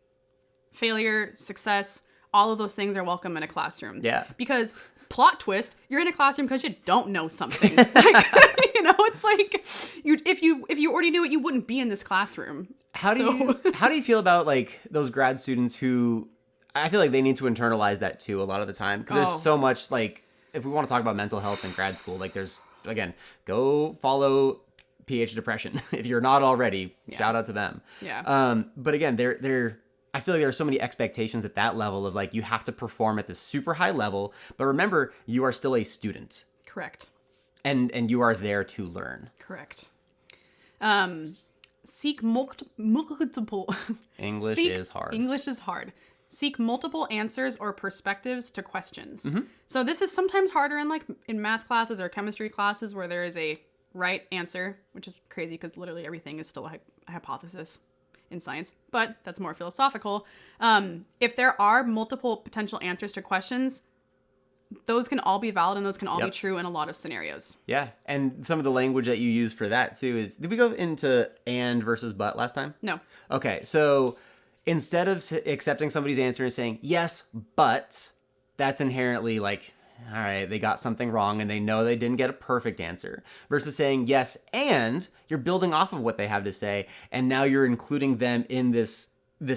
failure, success, all of those things are welcome in a classroom. Yeah. Because, plot twist, you're in a classroom because you don't know something. Like, it's like, if you already knew it, you wouldn't be in this classroom. How do you feel about, like, those grad students who, I feel like they need to internalize that, too, a lot of the time. Because there's so much, like, if we want to talk about mental health in grad school, like, there's, again, go follow PH Depression. If you're not already, shout out to them. Yeah. But again, I feel like there are so many expectations at that level of like, you have to perform at this super high level, but remember, you are still a student. Correct. And you are there to learn. Correct. Seek multiple. English is hard. English is hard. Seek multiple answers or perspectives to questions. Mm-hmm. So this is sometimes harder in math classes or chemistry classes where there is a right answer, which is crazy because literally everything is still a hypothesis. in science, but that's more philosophical. If there are multiple potential answers to questions, those can all be valid and those can all be true in a lot of scenarios. Yeah. And some of the language that you use for that too is, did we go into and versus but last time? No. Okay. So instead of accepting somebody's answer and saying, yes, but, that's inherently like, all right, they got something wrong and they know they didn't get a perfect answer, versus saying yes, and you're building off of what they have to say. And now you're including them in this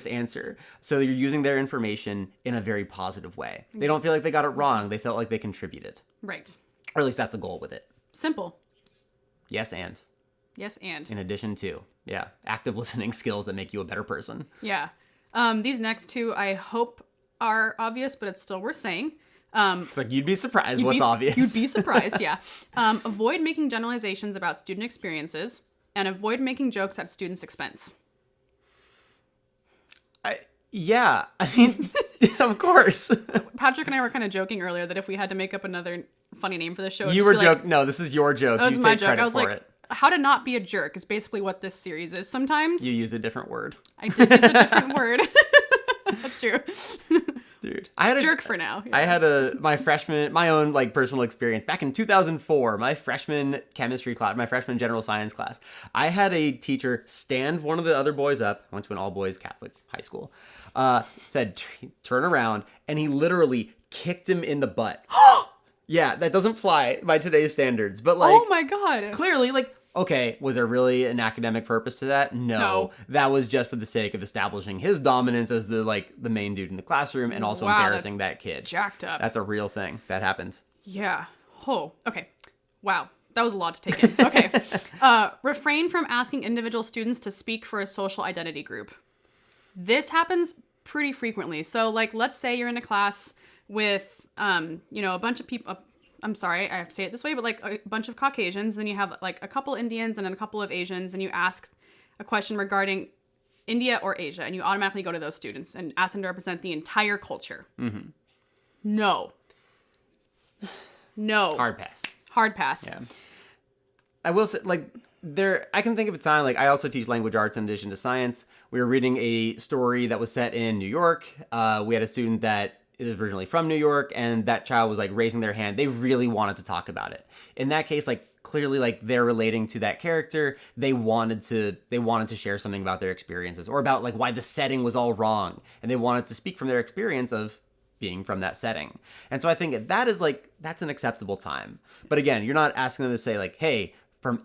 answer. So you're using their information in a very positive way. They don't feel like they got it wrong. They felt like they contributed. Right. Or at least that's the goal with it. Simple. Yes, and. Yes, and. In addition to, yeah, active listening skills that make you a better person. Yeah. These next two, I hope are obvious, but it's still worth saying. It's like, you'd be surprised what's obvious. You'd be surprised, yeah. Avoid making generalizations about student experiences, and avoid making jokes at students' expense. Yeah, I mean, of course. Patrick and I were kind of joking earlier that if we had to make up another funny name for the show, You were joking. No, this is your joke. That was you my take joke. credit I was for like, it. how to not be a jerk is basically what this series is sometimes. You use a different word. I did use a different word. That's true. Dude, I had a jerk for now. Yeah. I had my own like personal experience back in 2004, my freshman chemistry class, my freshman general science class. I had a teacher stand one of the other boys up. I went to an all boys Catholic high school. Said, turn around, and he literally kicked him in the butt. Yeah, that doesn't fly by today's standards, but like, oh my God. Clearly, like, okay, was there really an academic purpose to that? No. That was just for the sake of establishing his dominance as the main dude in the classroom, and also embarrassing that kid. Jacked up. That's a real thing that happens. Yeah. Oh, okay. Wow. That was a lot to take in. Okay. Refrain from asking individual students to speak for a social identity group. This happens pretty frequently. So, like, let's say you're in a class with, a bunch of people. I'm sorry, I have to say it this way, but like a bunch of Caucasians, then you have like a couple Indians and then a couple of Asians, and you ask a question regarding India or Asia, and you automatically go to those students and ask them to represent the entire culture. Mm-hmm. No. Hard pass. Hard pass. Yeah. I will say, like, I can think of a time, like, I also teach language arts in addition to science. We were reading a story that was set in New York. We had a student that is originally from New York, and that child was like raising their hand. They really wanted to talk about it. In that case, like, clearly, like, they're relating to that character. They wanted to share something about their experiences, or about like why the setting was all wrong, and they wanted to speak from their experience of being from that setting. And so I think that's an acceptable time. But again, you're not asking them to say like, hey, from,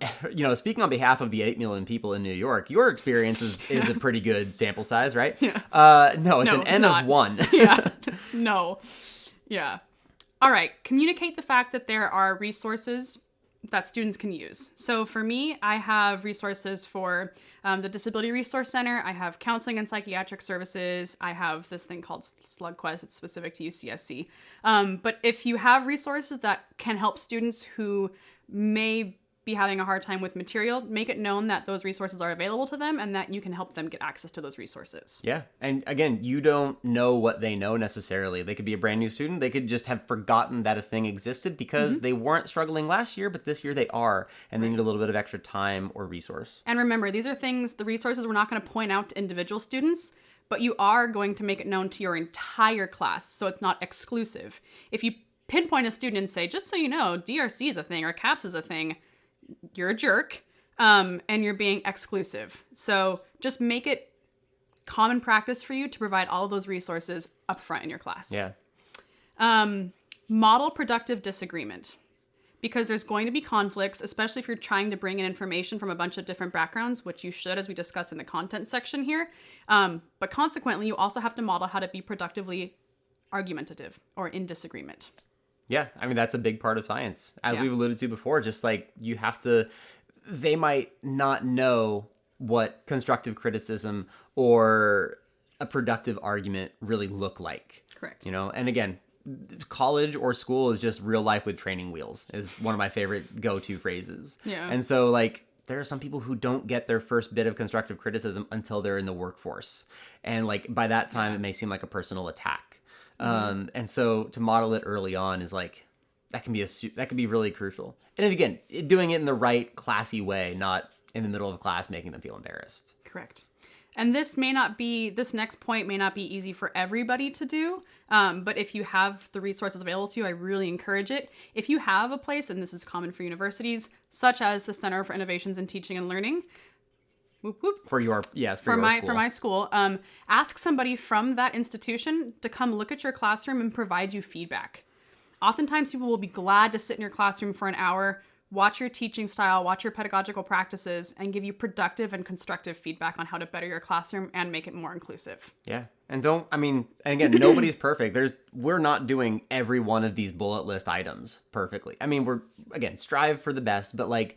speaking on behalf of the 8 million people in New York, your experience is a pretty good sample size, right? Yeah. No, it's an N not. of 1. Yeah. No. Yeah. All right. Communicate the fact that there are resources that students can use. So for me, I have resources for the Disability Resource Center. I have counseling and psychiatric services. I have this thing called SlugQuest. It's specific to UCSC. But if you have resources that can help students who may be having a hard time with material, make it known that those resources are available to them and that you can help them get access to those resources. Yeah. And again, you don't know what they know necessarily. They could be a brand new student. They could just have forgotten that a thing existed because they weren't struggling last year, but this year they are, and they need a little bit of extra time or resource. And remember, these are things, the resources we're not going to point out to individual students, but you are going to make it known to your entire class, so it's not exclusive. If you pinpoint a student and say, just so you know, DRC is a thing or CAPS is a thing, you're a jerk, and you're being exclusive. So just make it common practice for you to provide all of those resources up front in your class. Yeah. Model productive disagreement, because there's going to be conflicts, especially if you're trying to bring in information from a bunch of different backgrounds, which you should, as we discussed in the content section here. But consequently, you also have to model how to be productively argumentative or in disagreement. Yeah, I mean, that's a big part of science. As we've alluded to before, just like they might not know what constructive criticism or a productive argument really look like. Correct. And again, college or school is just real life with training wheels is one of my favorite go-to phrases. Yeah. And so like, there are some people who don't get their first bit of constructive criticism until they're in the workforce. And like, by that time, it may seem like a personal attack. And so to model it early on is like, that can be really crucial. And again, doing it in the right classy way, not in the middle of class, making them feel embarrassed. Correct. And this next point may not be easy for everybody to do, but if you have the resources available to you, I really encourage it. If you have a place, and this is common for universities, such as the Center for Innovations in Teaching and Learning, whoop, whoop, For your for school. my school, ask somebody from that institution to come look at your classroom and provide you feedback. Oftentimes people will be glad to sit in your classroom for an hour, watch your teaching style, watch your pedagogical practices, and give you productive and constructive feedback on how to better your classroom and make it more inclusive. Yeah. And again, nobody's perfect. We're not doing every one of these bullet list items perfectly. I mean, strive for the best, but like,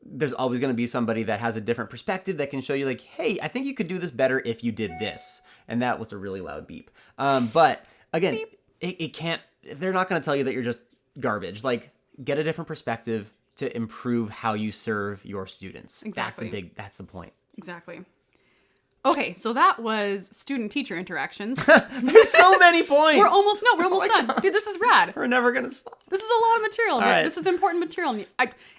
there's always going to be somebody that has a different perspective that can show you like, hey, I think you could do this better if you did this. And that was a really loud beep. But again, it can't, they're not going to tell you that you're just garbage. Like, get a different perspective to improve how you serve your students. Exactly. That's the point. Exactly. Okay, so that was student-teacher interactions. There's so many points. We're almost done. God. Dude, this is rad. We're never going to stop. This is a lot of material. Right. This is important material.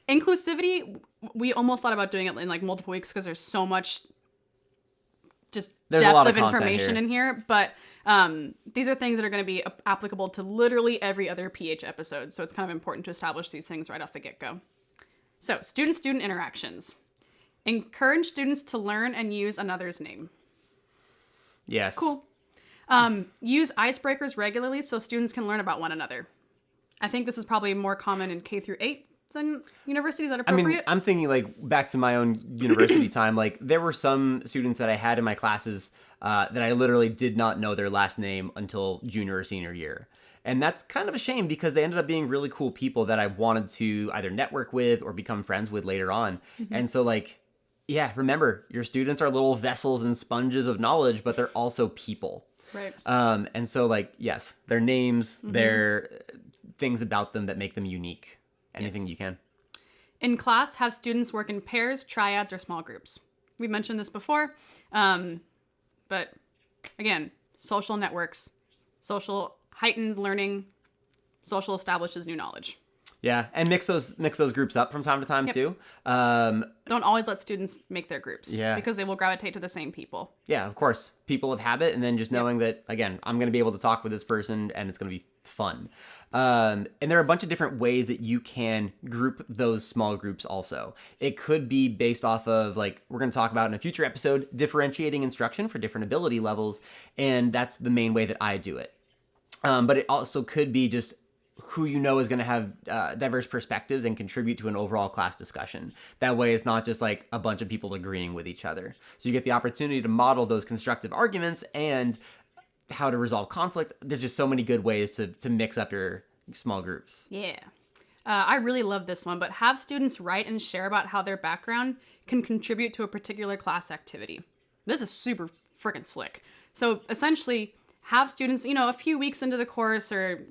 Inclusivity, we almost thought about doing it in like multiple weeks because there's so much just there's depth a lot of of information in here. But these are things that are going to be applicable to literally every other PH episode. So it's kind of important to establish these things right off the get-go. So student-student interactions. Encourage students to learn and use another's name. Yes. Cool. Use icebreakers regularly so students can learn about one another. I think this is probably more common in K through 8 than universities that are appropriate. I mean, I'm thinking like back to my own university time. Like there were some students that I had in my classes that I literally did not know their last name until junior or senior year. And that's kind of a shame because they ended up being really cool people that I wanted to either network with or become friends with later on. Mm-hmm. And so like, yeah, remember, your students are little vessels and sponges of knowledge, but they're also people. Right. And so like, yes, their names, mm-hmm. their things about them that make them unique. Anything you can. In class, have students work in pairs, triads, or small groups. We mentioned this before, but again, social networks, social heightens learning, social establishes new knowledge. Yeah, and mix those groups up from time to time too. Don't always let students make their groups. Yeah. Because they will gravitate to the same people. Yeah, of course. People of habit, and then just knowing that, again, I'm going to be able to talk with this person and it's going to be fun. And there are a bunch of different ways that you can group those small groups also. It could be based off of, like, we're going to talk about in a future episode, differentiating instruction for different ability levels, and that's the main way that I do it. But it also could be just who you know is going to have diverse perspectives and contribute to an overall class discussion. That way it's not just like a bunch of people agreeing with each other. So you get the opportunity to model those constructive arguments and how to resolve conflict. There's just so many good ways to mix up your small groups. Yeah. I really love this one, but have students write and share about how their background can contribute to a particular class activity. This is super freaking slick. So essentially have students, a few weeks into the course or,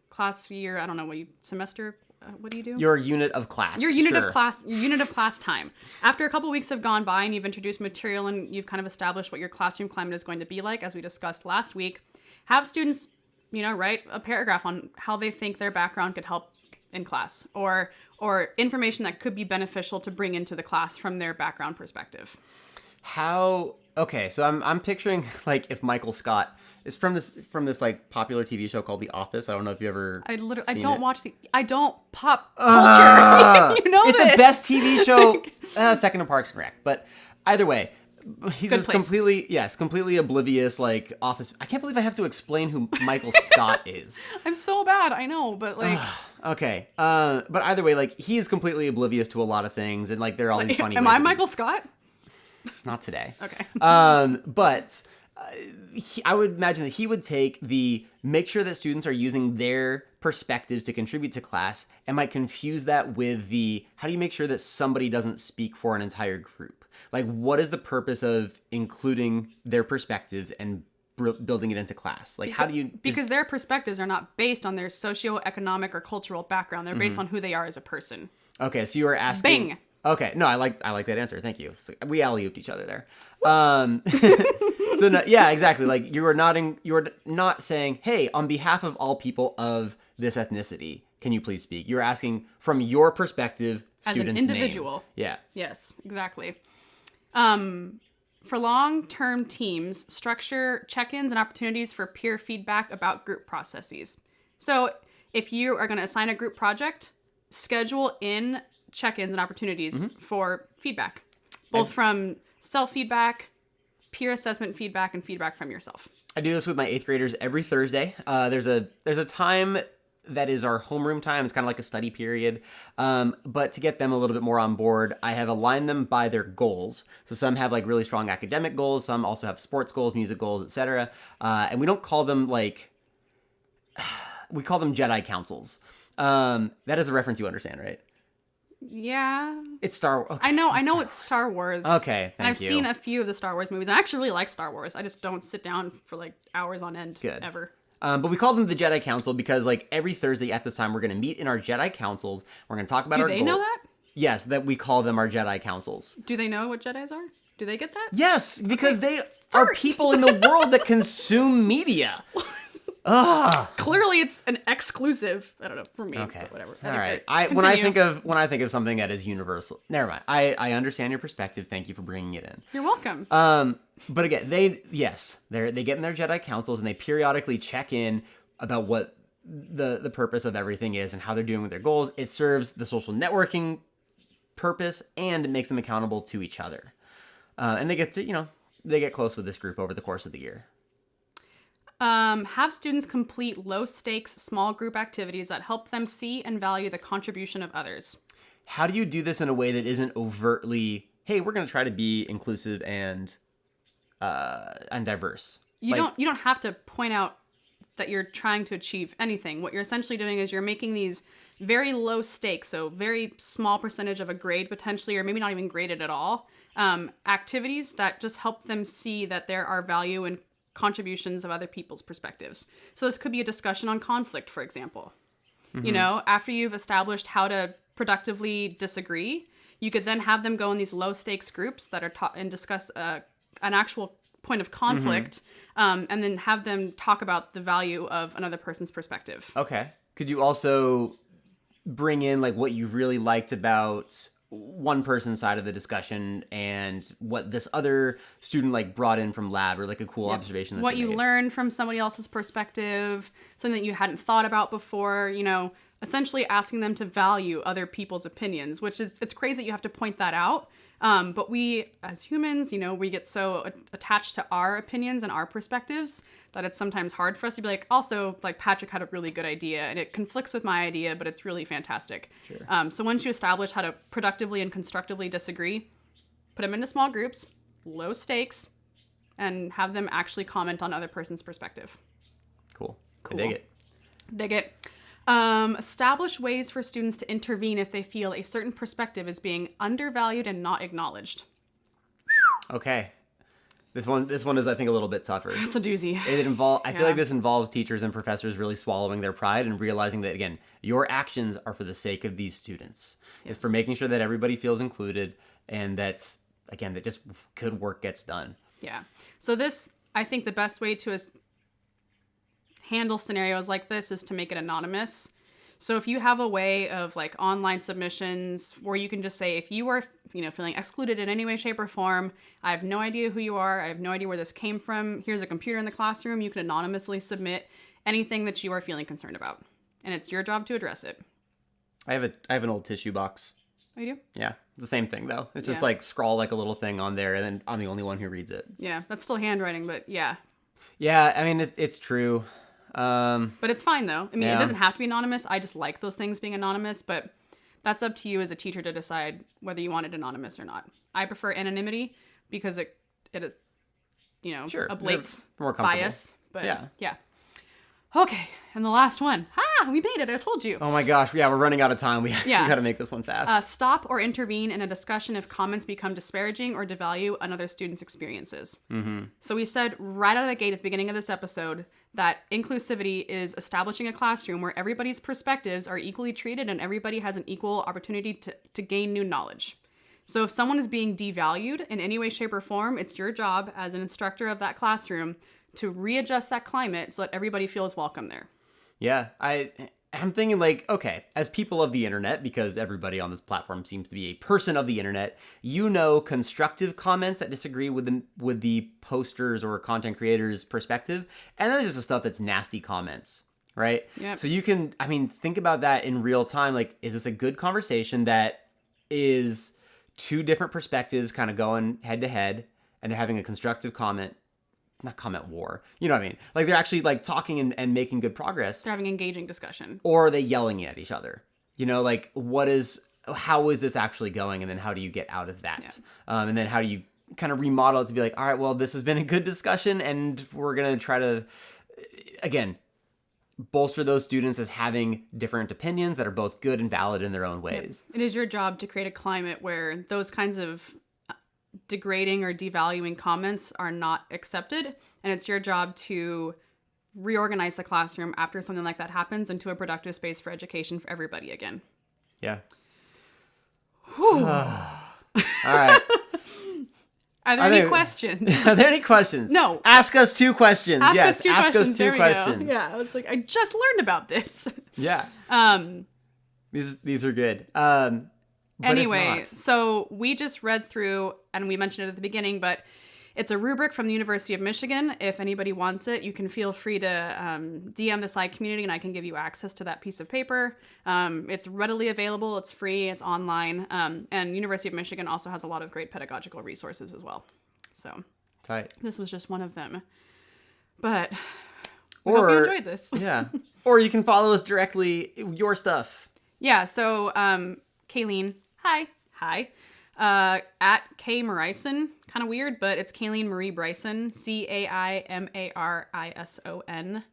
class year, I don't know, semester, what do you do? Your unit of class. Your unit of class time. After a couple weeks have gone by and you've introduced material and you've kind of established what your classroom climate is going to be like, as we discussed last week, have students, write a paragraph on how they think their background could help in class or information that could be beneficial to bring into the class from their background perspective. Okay, so I'm picturing like if Michael Scott is from this like popular TV show called The Office. I don't know if you ever I don't watch I don't pop culture. It's the best TV show second to Parks and Rec. But either way, he's just completely oblivious like Office. I can't believe I have to explain who Michael Scott is. I'm so bad, I know, but like okay. But either way, like he is completely oblivious to a lot of things and like there are all these funny Am ways I Michael Scott? Not today. Okay. But I would imagine that he would make sure that students are using their perspectives to contribute to class and might confuse that with how do you make sure that somebody doesn't speak for an entire group? Like, what is the purpose of including their perspectives and building it into class? Like, how do you... Because their perspectives are not based on their socioeconomic or cultural background. They're based on who they are as a person. Okay, so you are asking... Bing! Okay, no, I like that answer. Thank you. We alley-ooped each other there. So no, yeah, exactly. Like you are not saying, "Hey, on behalf of all people of this ethnicity, can you please speak?" You're asking from your perspective, as student's an individual. Name. Yeah. Yes, exactly. For long-term teams, structure check-ins and opportunities for peer feedback about group processes. So if you are going to assign a group project, schedule in check-ins and opportunities for feedback, both from self-feedback, peer assessment feedback, and feedback from yourself. I do this with my 8th graders every Thursday. There's a time that is our homeroom time. It's kind of like a study period. But to get them a little bit more on board, I have aligned them by their goals. So some have like really strong academic goals. Some also have sports goals, music goals, etc. And we don't call them we call them Jedi councils. That is a reference you understand, right? Yeah. It's Star Wars. Okay, I know it's Star Wars. Okay, and I've you. seen a few of the Star Wars movies. I actually really like Star Wars. I just don't sit down for like hours on end ever. But we call them the Jedi Council because like every Thursday at this time, we're going to meet in our Jedi councils. We're going to talk about our goals. Do they know that? Yes, that we call them our Jedi councils. Do they know what Jedis are? Do they get that? Yes, because they are people in the world that consume media. Clearly, it's an exclusive. I don't know for me. Okay, but whatever. All right. Continue. When I think of something that is universal, never mind. I understand your perspective. Thank you for bringing it in. You're welcome. But again, they get in their Jedi councils and they periodically check in about what the purpose of everything is and how they're doing with their goals. It serves the social networking purpose and it makes them accountable to each other. And they get close with this group over the course of the year. Have students complete low-stakes small group activities that help them see and value the contribution of others. How do you do this in a way that isn't overtly, hey, we're going to try to be inclusive and diverse? You don't have to point out that you're trying to achieve anything. What you're essentially doing is you're making these very low stakes, so very small percentage of a grade potentially, or maybe not even graded at all, activities that just help them see that there are value in contributions of other people's perspectives. So this could be a discussion on conflict, for example. You know, after you've established how to productively disagree, you could then have them go in these low stakes groups that are taught and discuss an actual point of conflict, and then have them talk about the value of another person's perspective. Okay. Could you also bring in like what you really liked about one person's side of the discussion and what this other student like brought in from lab, or like a cool observation that what they you made? learned from somebody else's perspective, something that you hadn't thought about before, you know, essentially asking them to value other people's opinions, which is, it's crazy that you have to point that out. But we as humans, you know, we get so attached to our opinions and our perspectives that it's sometimes hard for us to be like, also, like, Patrick had a really good idea and it conflicts with my idea, but it's really fantastic. Sure. So once you establish how to productively and constructively disagree, put them into small groups, low stakes, and have them actually comment on other person's perspective. Cool. I dig it. Dig it. Establish ways for students to intervene if they feel a certain perspective is being undervalued and not acknowledged. Okay. This one is, I think, a little bit tougher. It's a doozy. I feel like this involves teachers and professors really swallowing their pride and realizing that, again, your actions are for the sake of these students. Yes. It's for making sure that everybody feels included and that just good work gets done. Yeah. So this, I think the best way to handle scenarios like this is to make it anonymous. So if you have a way of like online submissions where you can just say, if you are, feeling excluded in any way, shape, or form, I have no idea who you are. I have no idea where this came from. Here's a computer in the classroom. You can anonymously submit anything that you are feeling concerned about. And it's your job to address it. I have an old tissue box. Oh, you do? Yeah. The same thing though. It's just like scrawl like a little thing on there and then I'm the only one who reads it. Yeah. That's still handwriting, but yeah. Yeah. I mean, it's true. But it's fine though. I mean, It doesn't have to be anonymous. I just like those things being anonymous, but that's up to you as a teacher to decide whether you want it anonymous or not. I prefer anonymity because it ablates more bias. But yeah. Okay, and the last one. We made it. I told you. Oh my gosh. Yeah, we're running out of time. We got to make this one fast. Stop or intervene in a discussion if comments become disparaging or devalue another student's experiences. Mm-hmm. So we said right out of the gate at the beginning of this episode that inclusivity is establishing a classroom where everybody's perspectives are equally treated and everybody has an equal opportunity to gain new knowledge. So if someone is being devalued in any way, shape, or form, it's your job as an instructor of that classroom to readjust that climate so that everybody feels welcome there. Yeah, I I'm thinking like, okay, as people of the internet, because everybody on this platform seems to be a person of the internet, constructive comments that disagree with the posters or content creators' perspective, and then there's the stuff that's nasty comments, right? Yep. So you can, think about that in real time. Like, is this a good conversation that is two different perspectives kind of going head to head, and they're having a constructive not comment war, you know what I mean? Like they're actually like talking and making good progress. They're having engaging discussion. Or are they yelling at each other? You know, like how is this actually going? And then how do you get out of that? Yeah. And then how do you kind of remodel it to be like, all right, well, this has been a good discussion and we're going to try to, again, bolster those students as having different opinions that are both good and valid in their own ways. It is your job to create a climate where those kinds of degrading or devaluing comments are not accepted, and it's your job to reorganize the classroom after something like that happens into a productive space for education for everybody again. Yeah. All right. Are there any questions? Are there any questions? No. Ask us 2 questions. Ask yes, us 2 ask questions. us 2 There we questions. go. Yeah, I was like, I just learned about this. Yeah. These are good. But anyway, so we just read through, and we mentioned it at the beginning, but it's a rubric from the University of Michigan. If anybody wants it, you can feel free to DM the SciCommunity, and I can give you access to that piece of paper. It's readily available. It's free. It's online. And University of Michigan also has a lot of great pedagogical resources as well. So tight. This was just one of them. But we hope you enjoyed this. Yeah. Or you can follow us directly, your stuff. Yeah, so Caileen, hi, at K Marison, kind of weird, but it's Caileen Marie Bryson, Caimarison.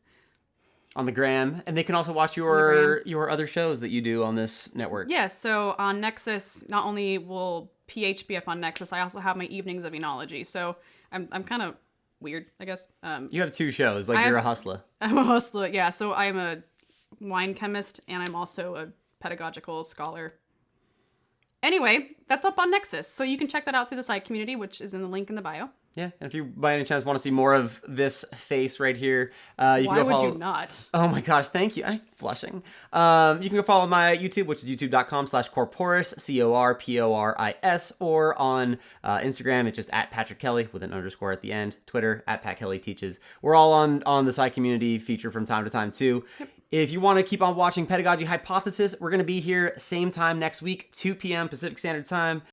On the gram, and they can also watch your other shows that you do on this network. Yeah, so on Nexus, not only will PH be up on Nexus, I also have my evenings of enology, so I'm kind of weird, I guess. You have 2 shows, like you're a hustler. I'm a hustler, yeah, so I'm a wine chemist, and I'm also a pedagogical scholar. Anyway, that's up on Nexus, so you can check that out through the SciCommunity, which is in the link in the bio. Yeah, and if you by any chance want to see more of this face right here, you can go follow... Why would you not? Oh my gosh, thank you. I'm blushing. You can go follow my YouTube, which is youtube.com/corporis, CORPORIS, or on Instagram, it's just at Patrick Kelly with an underscore at the end. Twitter, at Pat Kelly Teaches. We're all on the SciCommunity feature from time to time, too. Yep. If you want to keep on watching Pedagogy Hypothesis, we're going to be here same time next week, 2 p.m. Pacific Standard Time.